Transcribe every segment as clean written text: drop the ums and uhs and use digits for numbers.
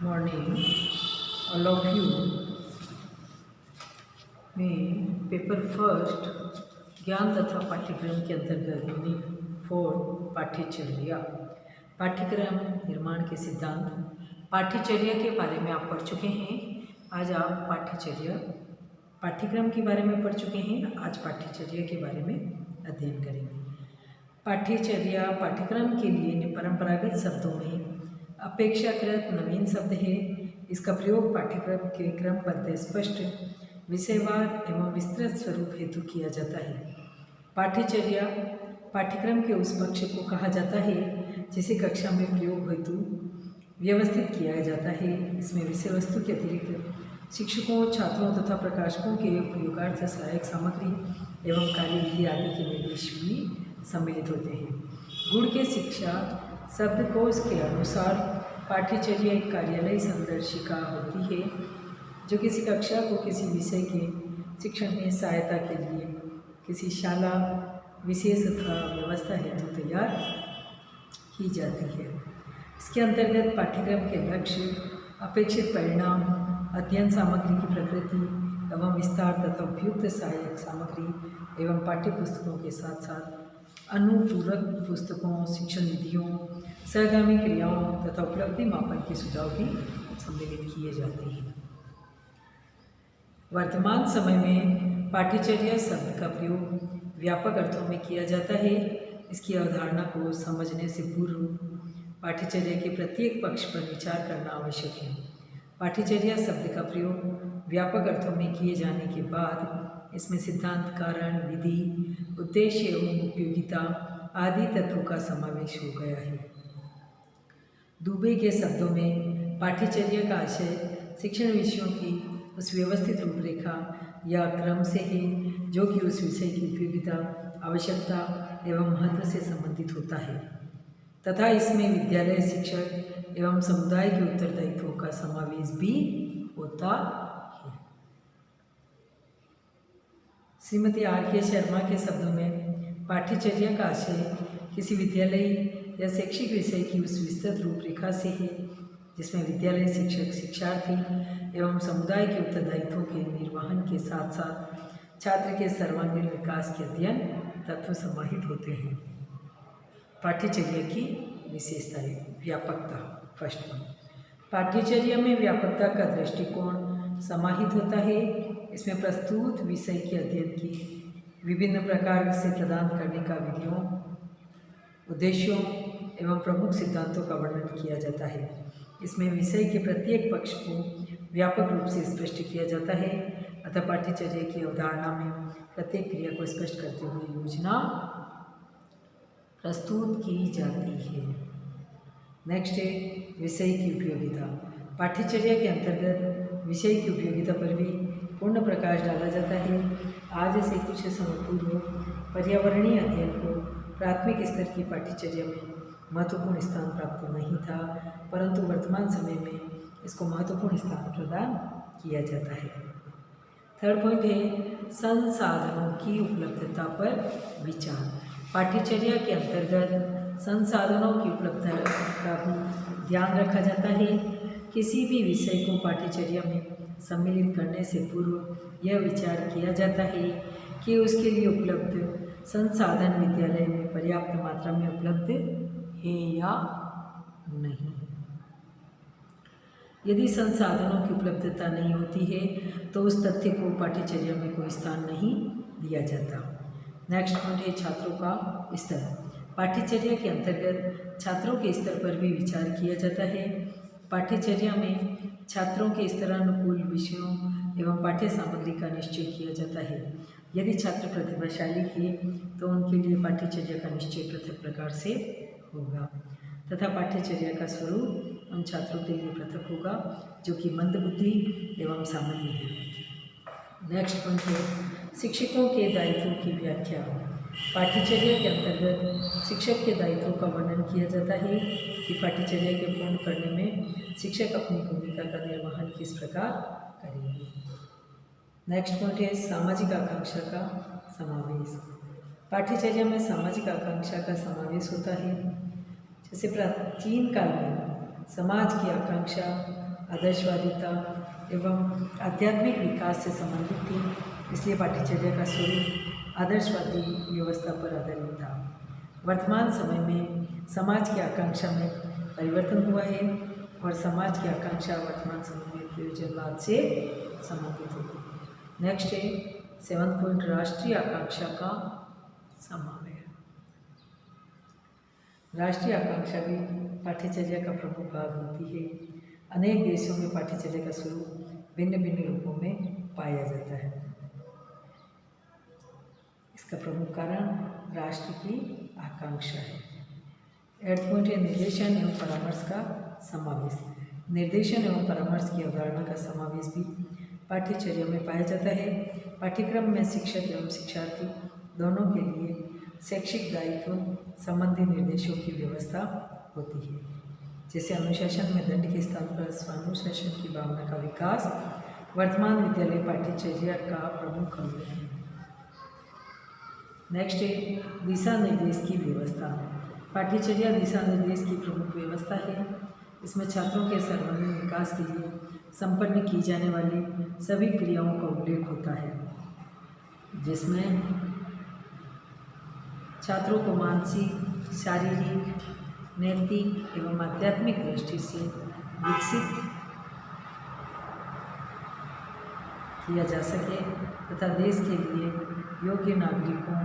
Morning all of you. मैं paper first ज्ञान तथा पाठ्यक्रम के अंतर्गत यूनिट 4 पाठ्यचर्या पाठ्यक्रम निर्माण के सिद्धांत पाठ्यचर्या के बारे में आप पढ़ चुके हैं। आज आप पाठ्यक्रम के बारे में पढ़ चुके हैं। आज पाठ्यचर्या के बारे में अध्ययन करेंगे। पाठ्यचर्या पाठ्यक्रम के लिए परंपरागत शब्दों में अपेक्षाकृत नवीन शब्द है। इसका प्रयोग पाठ्यक्रम के क्रमबद्ध स्पष्ट विषयवार एवं विस्तृत स्वरूप हेतु किया जाता है। पाठ्यचर्या पाठ्यक्रम के उस पक्ष को कहा जाता है जिसे कक्षा में प्रयोग हेतु व्यवस्थित किया जाता है। इसमें विषय वस्तु के अतिरिक्त शिक्षकों, छात्रों तथा प्रकाशकों के उपयोगार्थ सहायक सामग्री एवं कार्यविधि आदि के निर्देश भी सम्मिलित होते हैं। गुण के शिक्षा शब्दकोश के अनुसार पाठ्यचर्या एक कार्यालय संदर्शिका होती है जो किसी कक्षा को किसी विषय के शिक्षण में सहायता के लिए किसी शाला विशेष तथा व्यवस्था हेतु तैयार की जाती है। इसके अंतर्गत पाठ्यक्रम के लक्ष्य, अपेक्षित परिणाम, अध्ययन सामग्री की प्रकृति एवं विस्तार तथा उपयुक्त सहायक सामग्री एवं पाठ्य पुस्तकों के साथ साथ अनुपूरक पुस्तकों, शिक्षण विधियों, सहगामी क्रियाओं तथा उपलब्धि मापन के सुझाव भी सम्मिलित किए जाते हैं। वर्तमान समय में पाठ्यचर्या शब्द का प्रयोग व्यापक अर्थों में किया जाता है। इसकी अवधारणा को समझने से पूर्व पाठ्यचर्या के प्रत्येक पक्ष पर विचार करना आवश्यक है। पाठ्यचर्या शब्द का प्रयोग व्यापक अर्थों में किए जाने के बाद इसमें सिद्धांत, कारण, विधि, उद्देश्य एवं उपयोगिता आदि तत्वों का समावेश हो गया है। दुबे के शब्दों में पाठ्यचर्या का आशय शिक्षण विषयों की उस व्यवस्थित रूपरेखा या क्रम से है जो कि उस विषय की उपयोगिता, आवश्यकता एवं महत्व से संबंधित होता है तथा इसमें विद्यालय, शिक्षक एवं समुदाय के उत्तरदायित्वों का समावेश भी होता है। श्रीमती R.K. शर्मा के शब्दों में पाठ्यचर्या का आशय किसी विद्यालय या शैक्षिक विषय की उस विस्तृत रूपरेखा से है जिसमें विद्यालय, शिक्षक, शिक्षार्थी एवं समुदाय के उत्तरदायित्वों के निर्वहन के साथ साथ छात्र के सर्वांगीण विकास के अध्ययन तत्व समाहित होते हैं। पाठ्यचर्या की विशेषताएं। व्यापकता। फर्स्ट वन, पाठ्यचर्या में व्यापकता का दृष्टिकोण समाहित होता है। इसमें प्रस्तुत विषय के अध्ययन की विभिन्न प्रकार से प्रदान करने का विधियों, उद्देश्यों एवं प्रमुख सिद्धांतों का वर्णन किया जाता है। इसमें विषय के प्रत्येक पक्ष को व्यापक रूप से स्पष्ट किया जाता है अतः पाठ्यचर्या की अवधारणा में प्रत्येक क्रिया को स्पष्ट करते हुए योजना प्रस्तुत की जाती है। नेक्स्ट है विषय की उपयोगिता। पाठ्यचर्या के अंतर्गत विषय की उपयोगिता पर भी पूर्ण प्रकाश डाला जाता है। आज से कुछ समय पूर्व पर्यावरणीय अध्ययन को प्राथमिक स्तर की पाठ्यचर्या में महत्वपूर्ण स्थान प्राप्त नहीं था, परंतु वर्तमान समय में इसको महत्वपूर्ण स्थान प्रदान किया जाता है। थर्ड पॉइंट है संसाधनों की उपलब्धता पर विचार। पाठ्यचर्या के अंतर्गत संसाधनों की उपलब्धता का भी ध्यान रखा जाता है। किसी भी विषय को पाठ्यचर्या में सम्मिलित करने से पूर्व यह विचार किया जाता है कि उसके लिए उपलब्ध संसाधन विद्यालय में पर्याप्त मात्रा में उपलब्ध है या नहीं। यदि संसाधनों की उपलब्धता नहीं होती है तो उस तथ्य को पाठ्यचर्या में कोई स्थान नहीं दिया जाता। नेक्स्ट पॉइंट है छात्रों का स्तर। पाठ्यचर्या के अंतर्गत छात्रों के स्तर पर भी विचार किया जाता है। पाठ्यचर्या में छात्रों के स्तरानुकूल विषयों एवं पाठ्य सामग्री का निश्चय किया जाता है। यदि छात्र प्रतिभाशाली है तो उनके लिए पाठ्यचर्या का निश्चय पृथक प्रकार से होगा तथा पाठ्यचर्या का स्वरूप उन छात्रों के लिए पृथक होगा जो कि मंदबुद्धि एवं सामान्य है। नेक्स्ट पॉइंट है शिक्षकों के दायित्वों की व्याख्या। पाठ्यचर्या के अंतर्गत शिक्षक के दायित्वों का वर्णन किया जाता है कि पाठ्यचर्या के पूर्ण करने में शिक्षक अपनी भूमिका का निर्वहन किस प्रकार करेंगे। नेक्स्ट पॉइंट है सामाजिक आकांक्षा का समावेश। पाठ्यचर्या में सामाजिक आकांक्षा का समावेश होता है। जैसे प्राचीन काल में समाज की आकांक्षा आदर्शवादिता एवं आध्यात्मिक विकास से संबंधित थी, इसलिए पाठ्यचर्या का स्वरूप आदर्शवादी व्यवस्था पर आधारित था। वर्तमान समय में समाज की आकांक्षा में परिवर्तन हुआ है और समाज की आकांक्षा वर्तमान समय में प्रयोजनवाद से संबंधित है। नेक्स्ट है 7th पॉइंट, राष्ट्रीय आकांक्षा का समावेश। राष्ट्रीय आकांक्षा भी पाठ्यचर्या का प्रमुख भाग होती है। अनेक देशों में पाठ्यचर्या का स्वरूप भिन्न भिन्न रूपों में पाया जाता है। इसका प्रमुख कारण राष्ट्र की आकांक्षा है। 8th पॉइंट है निर्देशन एवं परामर्श का समावेश। निर्देशन एवं परामर्श की अवधारणा का समावेश भी पाठ्यचर्या में पाया जाता है। पाठ्यक्रम में शिक्षक एवं शिक्षार्थी दोनों के लिए शैक्षिक दायित्व संबंधी निर्देशों की व्यवस्था होती है, जैसे अनुशासन में दंड के स्थान पर स्वानुशासन की भावना का विकास वर्तमान विद्यालय पाठ्यचर्या का प्रमुख अंग है। नेक्स्ट है दिशा निर्देश की व्यवस्था। पाठ्यचर्या दिशा निर्देश की प्रमुख व्यवस्था है। इसमें छात्रों के सर्वांगीण विकास के लिए संपन्न की जाने वाली सभी क्रियाओं का उल्लेख होता है, जिसमें छात्रों को मानसिक, शारीरिक, नैतिक एवं आध्यात्मिक दृष्टि से विकसित किया जा सके तथा देश के लिए योग्य नागरिकों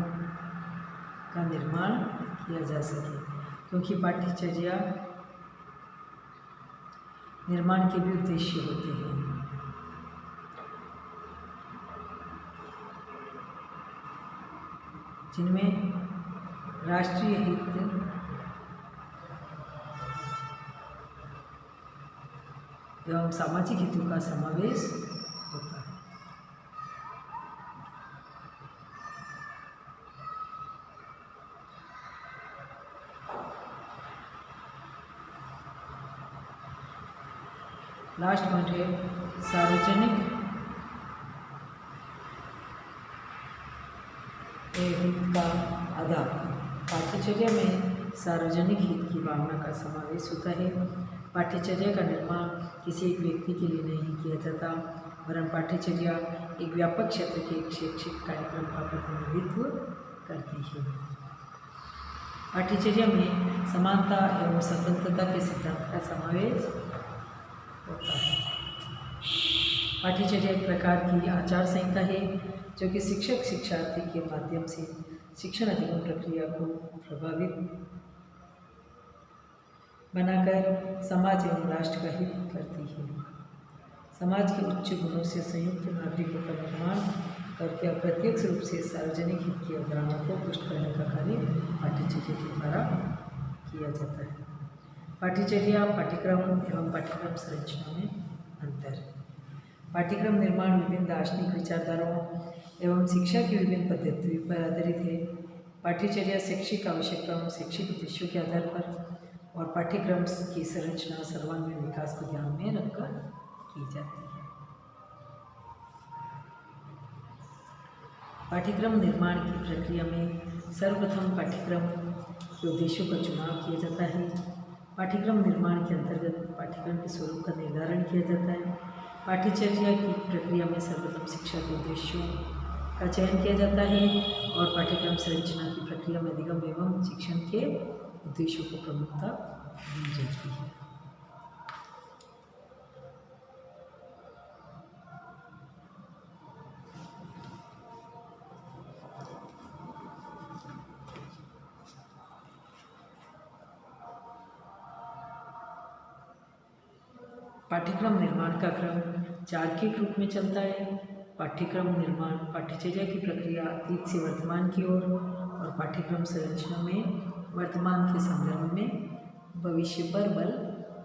का निर्माण किया जा सके, क्योंकि पाठ्यचर्या निर्माण के भी उद्देश्य होते हैं। जिनमें राष्ट्रीय हित एवं सामाजिक हितों का समावेश होता है। लास्ट पॉइंट है सार्वजनिक हित का आधार। पाठ्यचर्या में सार्वजनिक हित की भावना का समावेश होता है। पाठ्यचर्या का निर्माण किसी एक व्यक्ति के लिए नहीं किया जाता, वरन पाठ्यचर्या एक व्यापक क्षेत्र के एक शैक्षिक कार्यक्रम का प्रतिनिधित्व करती है। पाठ्यचर्या में समानता एवं स्वतंत्रता के सिद्धांत का समावेश होता है। पाठ्यचर्या एक प्रकार की आचार संहिता है जो कि शिक्षक शिक्षार्थी के माध्यम से शिक्षण अधिगम प्रक्रिया को प्रभावित बनाकर समाज एवं राष्ट्र का हित करती है। समाज के उच्च गुणों से संयुक्त नागरिकों का निर्माण करके अप्रत्यक्ष रूप से सार्वजनिक हित की अवधारणा को पुष्ट करने का कार्य पाठ्यचर्या के द्वारा किया जाता है। पाठ्यचर्या, पाठ्यक्रम एवं पाठ्यक्रम संरचना में अंतर। पाठ्यक्रम निर्माण विभिन्न दार्शनिक विचारधाराओं एवं शिक्षा की विभिन्न पद्धतियों पर आधारित है। पाठ्यचर्या शैक्षिक आवश्यकताओं, शैक्षिक उद्देश्यों के आधार पर और पाठ्यक्रम की संरचना सर्वांगीण विकास को ध्यान में रखकर की जाती है। पाठ्यक्रम निर्माण की प्रक्रिया में सर्वप्रथम पाठ्यक्रम के उद्देश्यों का चुनाव किया जाता है। पाठ्यक्रम निर्माण के अंतर्गत पाठ्यक्रम के स्वरूप का निर्धारण किया जाता है। पाठ्यचर्या की प्रक्रिया में सर्वप्रथम शिक्षा के उद्देश्यों का चयन किया जाता है और पाठ्यक्रम संरचना की प्रक्रिया में अधिगम एवं शिक्षण के उद्देश्यों को प्रमुखता दी जाती है। पाठ्यक्रम निर्माण का क्रम चार्किक रूप में चलता है। पाठ्यक्रम निर्माण पाठ्यचर्या की प्रक्रिया अतीत से वर्तमान की ओर और पाठ्यक्रम संरचना में वर्तमान के संदर्भ में भविष्य पर बल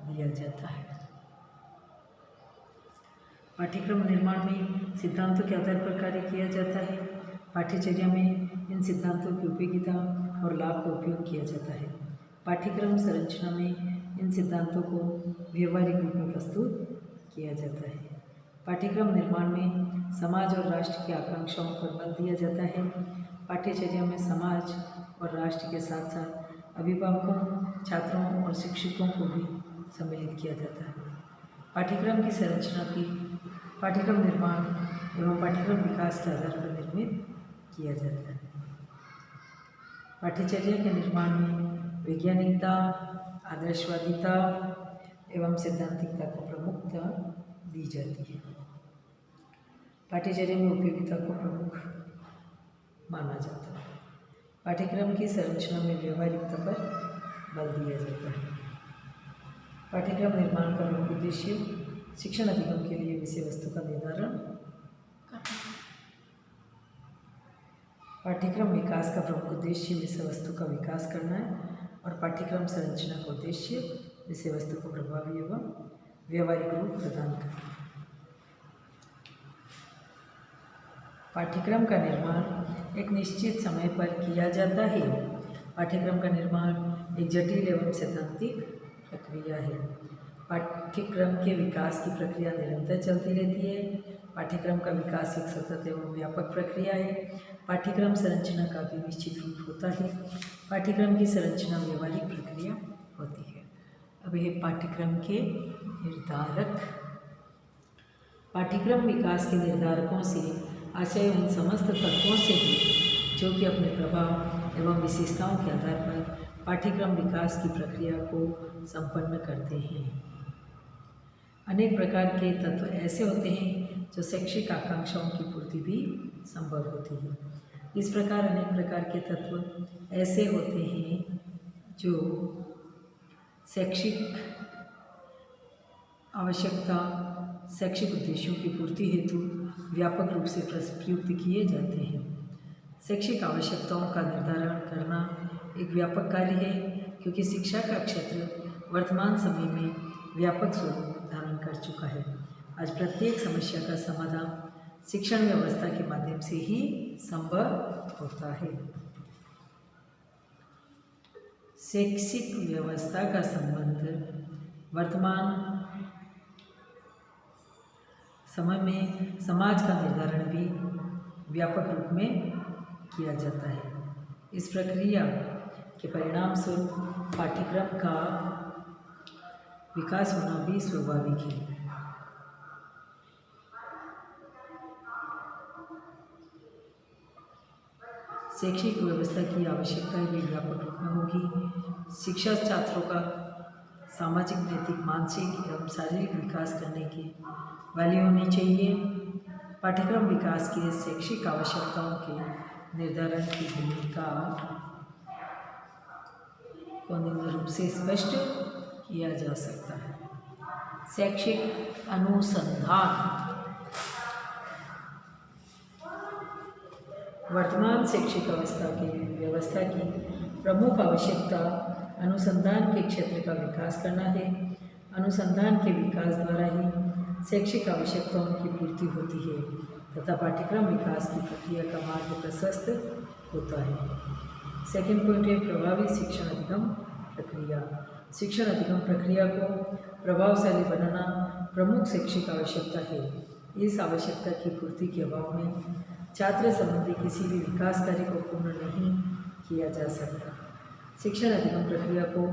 दिया जाता है। पाठ्यक्रम निर्माण में सिद्धांतों के आधार पर कार्य किया जाता है। पाठ्यचर्या में इन सिद्धांतों की उपयोगिता और लाभ का उपयोग किया जाता है। पाठ्यक्रम संरचना में इन सिद्धांतों को व्यवहारिक रूप में प्रस्तुत किया जाता है। पाठ्यक्रम निर्माण में समाज और राष्ट्र की आकांक्षाओं पर बल दिया जाता है। पाठ्यचर्या में समाज और राष्ट्र के साथ साथ अभिभावकों, छात्रों और शिक्षकों को भी सम्मिलित किया जाता है। पाठ्यक्रम की संरचना की पाठ्यक्रम निर्माण एवं पाठ्यक्रम विकास के आधार पर निर्मित किया जाता है। पाठ्यचर्या के निर्माण में वैज्ञानिकता, आदर्शवादिता एवं सैद्धांतिकता को प्रमुखता दी जाती है। पाठ्यचर्या में उपयोगिता को प्रमुख माना जाता है। पाठ्यक्रम की संरचना में व्यवहारिकता पर बल दिया जाता है। पाठ्यक्रम निर्माण का प्रमुख उद्देश्य शिक्षण अधिगम के लिए विषय वस्तु का निर्धारण करना। पाठ्यक्रम विकास का प्रमुख उद्देश्य विषय वस्तु का विकास करना है और पाठ्यक्रम संरचना का उद्देश्य विषय वस्तु को प्रभावी एवं व्यवहारिक रूप प्रदान करना। पाठ्यक्रम का निर्माण एक निश्चित समय पर किया जाता है। पाठ्यक्रम का निर्माण एक जटिल एवं सैद्धांतिक प्रक्रिया है। पाठ्यक्रम के विकास की प्रक्रिया निरंतर चलती रहती है। पाठ्यक्रम का विकास एक सतत एवं व्यापक प्रक्रिया है। पाठ्यक्रम संरचना का भी निश्चित रूप होता है। पाठ्यक्रम की संरचना व्यवहारिक प्रक्रिया होती है। अब यह पाठ्यक्रम के निर्धारक। पाठ्यक्रम विकास के निर्धारकों से आशय उन समस्त तत्वों से भी जो कि अपने प्रभाव एवं विशेषताओं के आधार पर पाठ्यक्रम विकास की प्रक्रिया को संपन्न करते हैं। अनेक प्रकार के तत्व ऐसे होते हैं जो शैक्षिक आकांक्षाओं की पूर्ति भी संभव होती है। इस प्रकार अनेक प्रकार के तत्व ऐसे होते हैं जो शैक्षिक आवश्यकता, शैक्षिक उद्देश्यों की पूर्ति हेतु व्यापक रूप से प्रयुक्त किए जाते हैं। शैक्षिक आवश्यकताओं का निर्धारण करना एक व्यापक कार्य है क्योंकि शिक्षा का क्षेत्र वर्तमान समय में व्यापक स्वरूप धारण कर चुका है। आज प्रत्येक समस्या का समाधान शिक्षण व्यवस्था के माध्यम से ही संभव होता है। शैक्षिक व्यवस्था का संबंध वर्तमान समय में समाज का निर्धारण भी व्यापक रूप में किया जाता है। इस प्रक्रिया के परिणाम स्वरूप पाठ्यक्रम का विकास होना भी स्वाभाविक है। शैक्षिक व्यवस्था की आवश्यकता भी व्यापक रूप में होगी। शिक्षा छात्रों का सामाजिक, नैतिक, मानसिक एवं शारीरिक विकास करने की वाली होनी चाहिए। पाठ्यक्रम विकास की शैक्षिक आवश्यकताओं के निर्धारण की भूमिका को निम्न रूप से स्पष्ट किया जा सकता है। शैक्षिक अनुसंधान। वर्तमान शैक्षिक व्यवस्था की प्रमुख आवश्यकता अनुसंधान के क्षेत्र का विकास करना है। अनुसंधान के विकास द्वारा ही शैक्षिक आवश्यकताओं की पूर्ति होती है तथा पाठ्यक्रम विकास की प्रक्रिया का मार्ग प्रशस्त होता है। सेकेंड पॉइंट है प्रभावी शिक्षण अधिगम प्रक्रिया। शिक्षण अधिगम प्रक्रिया को प्रभावशाली बनाना प्रमुख शैक्षिक आवश्यकता है। इस आवश्यकता की पूर्ति के अभाव में छात्र संबंधी किसी भी विकास कार्य को पूर्ण नहीं किया जा सकता। शिक्षण अधिगम प्रक्रिया को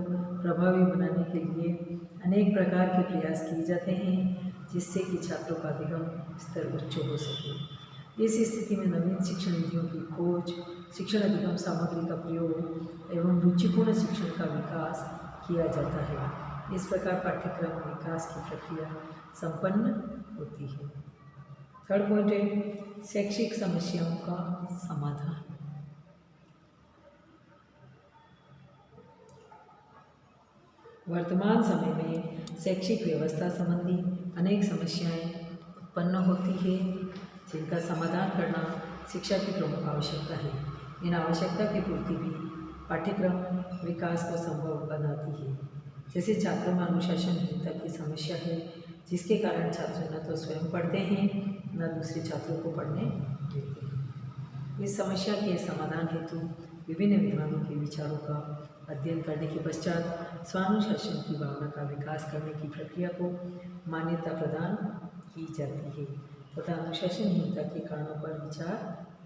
प्रभावी बनाने के लिए अनेक प्रकार के प्रयास किए जाते हैं जिससे कि छात्रों का अधिगम स्तर उच्च हो सके। इस स्थिति में नवीन शिक्षण नीतियों की खोज, शिक्षण अधिगम सामग्री का प्रयोग एवं रुचिपूर्ण शिक्षण का विकास किया जाता है। इस प्रकार पाठ्यक्रम विकास की प्रक्रिया संपन्न होती है। थर्ड पॉइंट है शैक्षिक समस्याओं का समाधान। वर्तमान समय में शैक्षिक व्यवस्था संबंधी अनेक समस्याएं उत्पन्न होती है जिनका समाधान करना शिक्षा की प्रमुख आवश्यकता है। इन आवश्यकता की पूर्ति भी पाठ्यक्रम विकास को संभव बनाती है। जैसे छात्रों में अनुशासनहीनता की समस्या है जिसके कारण छात्र न तो स्वयं पढ़ते हैं न दूसरे छात्रों को पढ़ने देते हैं। इस समस्या के समाधान हेतु विभिन्न विद्वानों के विचारों का अध्ययन करने के पश्चात स्वानुशासन की भावना का विकास करने की प्रक्रिया को मान्यता प्रदान की जाती है तथा अनुशासनहीनता के कारणों पर विचार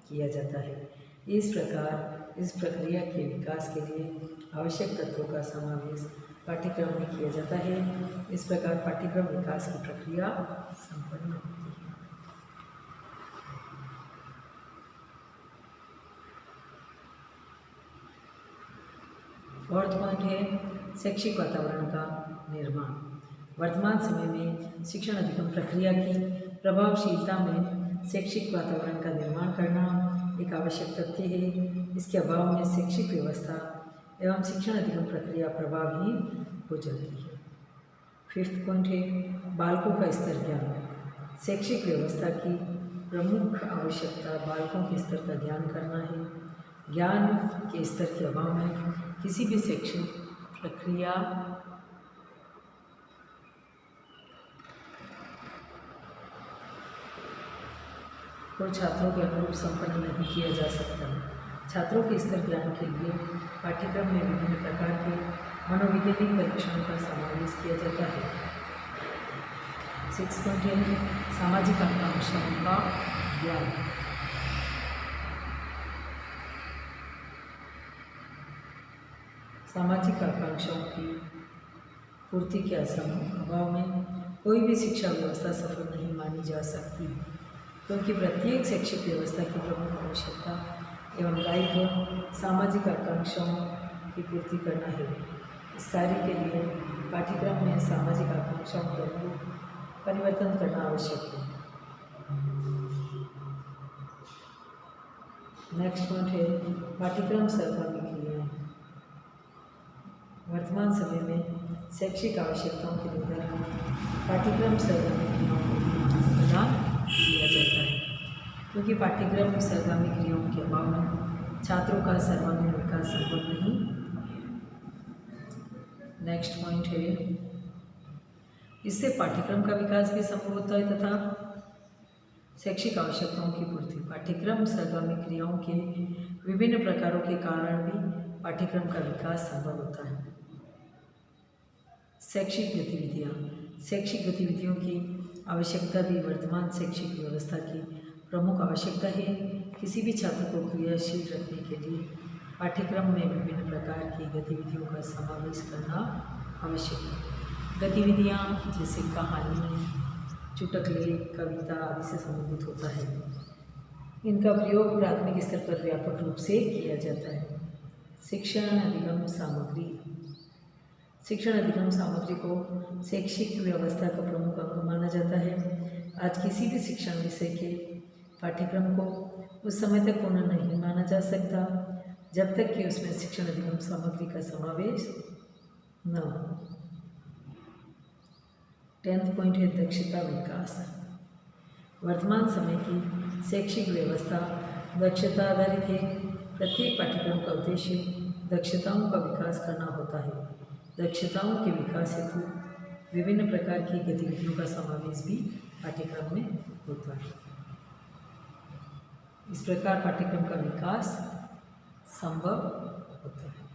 किया जाता है। इस प्रकार इस प्रक्रिया के विकास के लिए आवश्यक तत्वों का समावेश पाठ्यक्रम में किया जाता है। इस प्रकार पाठ्यक्रम विकास की प्रक्रिया संपन्न होती है। फोर्थ पॉइंट है शैक्षिक वातावरण का निर्माण। वर्तमान समय में शिक्षण अधिगम प्रक्रिया की प्रभावशीलता में शैक्षिक वातावरण का निर्माण करना एक आवश्यक तथ्य है। इसके अभाव में शैक्षिक व्यवस्था एवं शिक्षण अधिगम प्रक्रिया प्रभावहीन हो जाती है। फिफ्थ पॉइंट है बालकों का स्तर ज्ञान। शैक्षिक व्यवस्था की प्रमुख आवश्यकता बालकों के स्तर का ज्ञान करना है। ज्ञान के स्तर के अभाव में किसी भी शैक्षिक प्रक्रिया को छात्रों के अनुरूप संपन्न नहीं किया जा सकता। छात्रों के स्तर ज्ञान के लिए पाठ्यक्रम में विभिन्न प्रकार के मनोवैज्ञानिक परीक्षणों का समावेश किया जाता है। 6 पॉइंट है सामाजिक आकांक्षाओं का ज्ञान। सामाजिक आकांक्षाओं की पूर्ति के अभाव में कोई भी शिक्षा व्यवस्था सफल नहीं मानी जा सकती, क्योंकि प्रत्येक शैक्षिक व्यवस्था की प्रमुख आवश्यकता एवं दायित्व सामाजिक आकांक्षाओं की पूर्ति करना है। इस कार्य के लिए पाठ्यक्रम में सामाजिक आकांक्षाओं के अनुरूप परिवर्तन करना आवश्यक है। नेक्स्ट पॉइंट है पाठ्यक्रम सरगामी क्रियाएं। वर्तमान समय में शैक्षिक आवश्यकताओं के निर्धारण में पाठ्यक्रम सरगामी क्रियाओं को प्रदान किया जाता है, क्योंकि पाठ्यक्रम सरगामी क्रियाओं के अभाव में छात्रों का सर्वांगीण विकास संभव नहीं। नेक्स्ट पॉइंट है इससे पाठ्यक्रम का विकास भी संभव होता है तथा शैक्षिक आवश्यकताओं की पूर्ति। पाठ्यक्रम सरगामी क्रियाओं के विभिन्न प्रकारों के कारण भी पाठ्यक्रम का विकास संभव होता है। शैक्षिक गतिविधियों की आवश्यकता भी वर्तमान शैक्षिक व्यवस्था की प्रमुख आवश्यकता है। किसी भी छात्र को क्रियाशील रखने के लिए पाठ्यक्रम में विभिन्न प्रकार की गतिविधियों का समावेश करना आवश्यक है। गतिविधियाँ जैसे कहानी, चुटकुले, कविता आदि से संबंधित होता है। इनका प्रयोग प्राथमिक स्तर पर व्यापक रूप से किया जाता है। शिक्षण अधिगम सामग्री को शैक्षिक व्यवस्था का प्रमुख अंग माना जाता है। आज किसी भी शिक्षण विषय के पाठ्यक्रम को उस समय तक पूर्ण नहीं माना जा सकता जब तक कि उसमें शिक्षण अधिगम सामग्री का समावेश न हो। 10th पॉइंट है दक्षता विकास। वर्तमान समय की शैक्षिक व्यवस्था दक्षता आधारित है। प्रत्येक पाठ्यक्रम का उद्देश्य दक्षताओं का विकास करना होता है। दक्षताओं के विकास हेतु विभिन्न प्रकार की गतिविधियों का समावेश भी पाठ्यक्रम में होता है। इस प्रकार पाठ्यक्रम का विकास संभव होता है।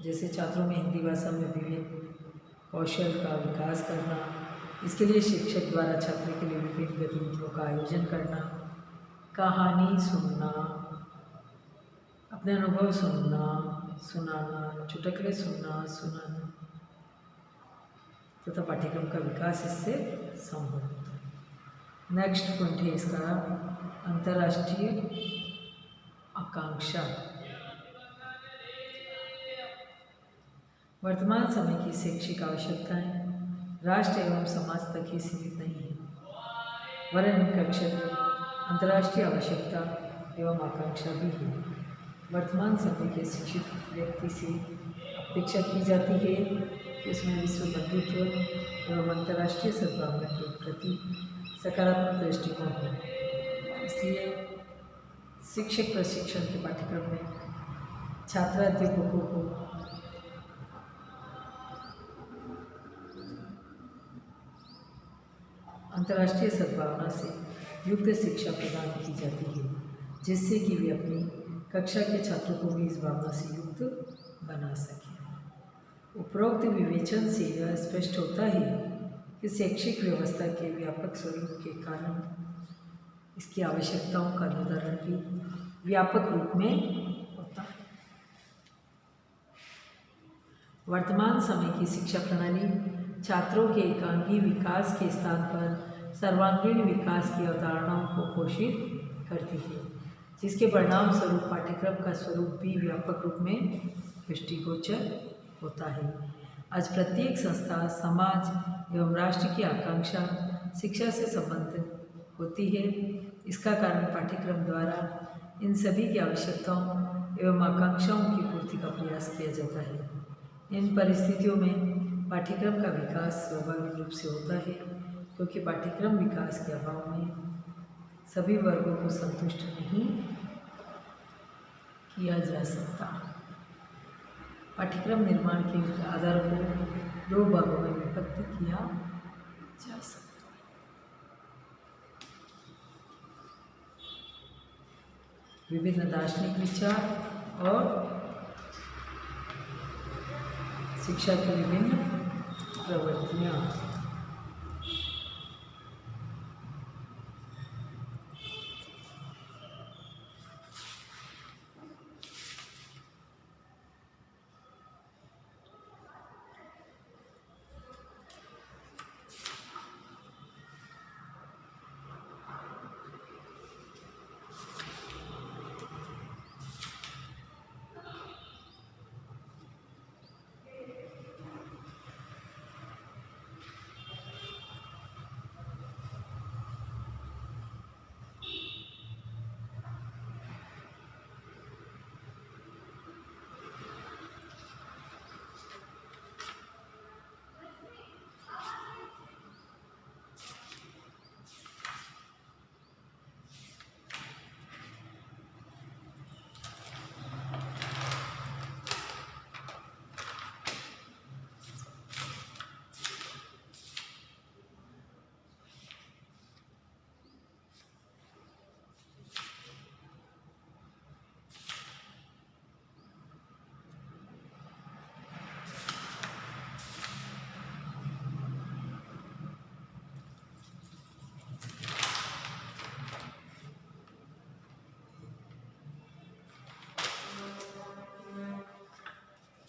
जैसे छात्रों में हिंदी भाषा में विभिन्न कौशल का विकास करना, इसके लिए शिक्षक द्वारा छात्र के लिए विभिन्न गतिविधियों का आयोजन करना, कहानी सुनना, अपने अनुभव सुनाना, चुटकुले सुनाना तथा पाठ्यक्रम का विकास इससे संभव होता है। नेक्स्ट पॉइंट है इसका अंतर्राष्ट्रीय आकांक्षा। वर्तमान समय की शैक्षिक आवश्यकताएं राष्ट्र एवं समाज तक ही सीमित नहीं है, वरन इनका क्षेत्र अंतर्राष्ट्रीय आवश्यकता एवं आकांक्षा भी है। वर्तमान समय के शिक्षित व्यक्ति से अपेक्षा की जाती है कि उसमें विश्व बंधुत्व एवं अंतर्राष्ट्रीय सद्भावना के प्रति सकारात्मक दृष्टिकोण हो। इसलिए शिक्षक प्रशिक्षण के पाठ्यक्रम में छात्राध्यापकों को अंतर्राष्ट्रीय सद्भावना से युक्त शिक्षा प्रदान की जाती है, जिससे कि वे अपनी कक्षा के छात्रों को भी इस भावना से युक्त बना सकें। उपरोक्त विवेचन से यह स्पष्ट होता है कि शैक्षिक व्यवस्था के व्यापक स्वरूप के कारण इसकी आवश्यकताओं का निर्धारण भी व्यापक रूप में होता है। वर्तमान समय की शिक्षा प्रणाली छात्रों के एकांगी विकास के स्थान पर सर्वांगीण विकास की अवधारणाओं को पोषित करती है, जिसके परिणाम स्वरूप पाठ्यक्रम का स्वरूप भी व्यापक रूप में दृष्टिगोचर होता है। आज प्रत्येक संस्था, समाज एवं राष्ट्र की आकांक्षा शिक्षा से संबंधित होती है। इसका कारण पाठ्यक्रम द्वारा इन सभी की आवश्यकताओं एवं आकांक्षाओं की पूर्ति का प्रयास किया जाता है। इन परिस्थितियों में पाठ्यक्रम का विकास स्वाभाविक रूप से होता है, क्योंकि पाठ्यक्रम विकास के अभाव में सभी वर्गों को संतुष्ट नहीं किया जा सकता। पाठ्यक्रम निर्माण के आधारों को 2 भागों में विभक्त किया जा सकता है। विभिन्न दार्शनिक विचार और शिक्षा की विभिन्न प्रवृत्तियाँ।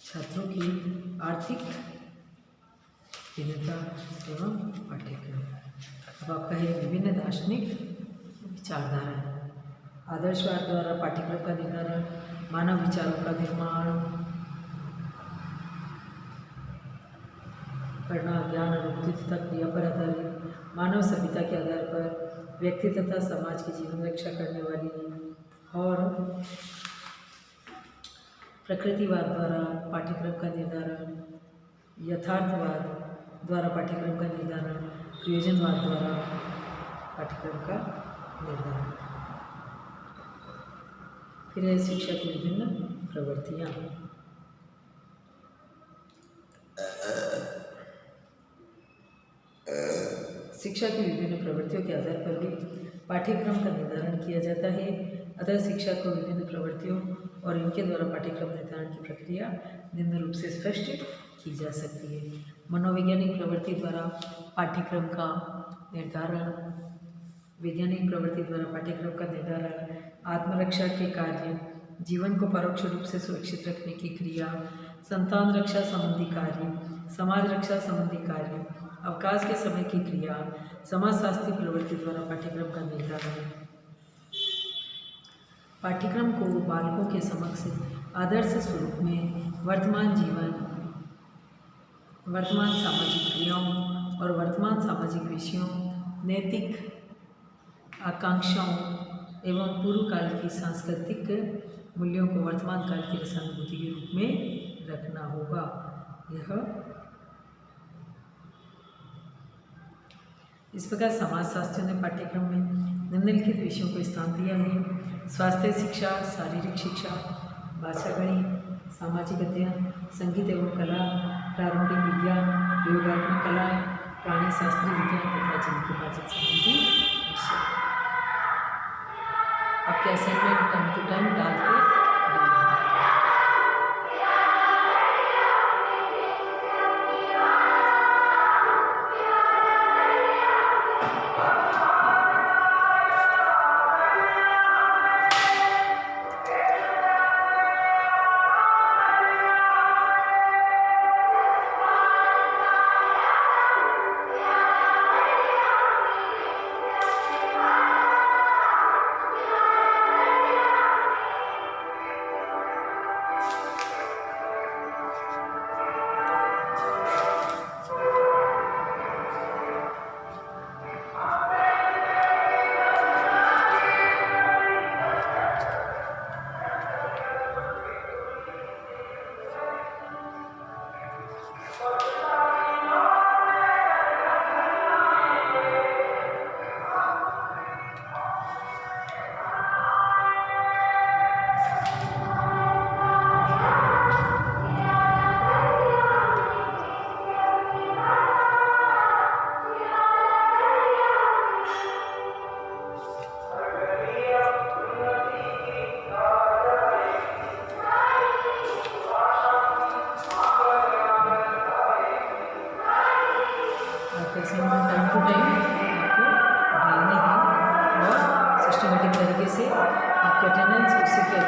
छात्रों की आर्थिक भिन्नता एवं पाठ्यक्रम। अब आपका है विभिन्न दार्शनिक विचारधारा। आदर्शवाद द्वारा पाठ्यक्रम का निर्धारण, मानव विचारों का निर्माण करना, ज्ञान और मुक्ति तथा क्रिया पर आधारित, मानव सभ्यता के आधार पर व्यक्ति तथा समाज की जीवन रक्षा करने वाली, और प्रकृतिवाद द्वारा पाठ्यक्रम का निर्धारण, यथार्थवाद द्वारा पाठ्यक्रम का निर्धारण, प्रयोजनवाद द्वारा पाठ्यक्रम का निर्धारण। फिर है शिक्षा की विभिन्न प्रवृत्तियाँ। शिक्षा की विभिन्न प्रवृत्तियों के आधार पर भी पाठ्यक्रम का निर्धारण किया जाता है। अतः शिक्षा को विभिन्न प्रवृत्तियों और इनके द्वारा पाठ्यक्रम निर्धारण की प्रक्रिया निम्न रूप से स्पष्ट की जा सकती है। मनोवैज्ञानिक प्रवृत्ति द्वारा पाठ्यक्रम का निर्धारण, वैज्ञानिक प्रवृत्ति द्वारा पाठ्यक्रम का निर्धारण, आत्मरक्षा के कार्य, जीवन को परोक्ष रूप से सुरक्षित रखने की क्रिया, संतान रक्षा संबंधी कार्य, समाज रक्षा संबंधी कार्य, अवकाश के समय की क्रिया, समाजशास्त्री प्रवृत्ति द्वारा पाठ्यक्रम का निर्धारण। पाठ्यक्रम को बालकों के समक्ष आदर्श स्वरूप में वर्तमान जीवन, वर्तमान सामाजिक क्रियाओं और वर्तमान सामाजिक विषयों, नैतिक आकांक्षाओं एवं पूर्व काल की सांस्कृतिक मूल्यों को वर्तमान काल की रसानुभूति के रूप में रखना होगा। यह इस प्रकार समाजशास्त्रियों ने पाठ्यक्रम में निम्नलिखित विषयों को स्थान दिया है: स्वास्थ्य शिक्षा, शारीरिक शिक्षा, भाषा गणित, सामाजिक अध्ययन, संगीत एवं कला, प्रारंभिक विज्ञान, प्रयोगात्मक कला, प्राणी शास्त्रीय विज्ञान तथा जिनकी पाचन संबंधी विषय। आपके असाइनमेंट टाइम टू टाइम डालते रहिए। टाइम टू टाइम आपको डालने हैं और सिस्टमेटिक तरीके से आपकी अटेंडेंस उसी के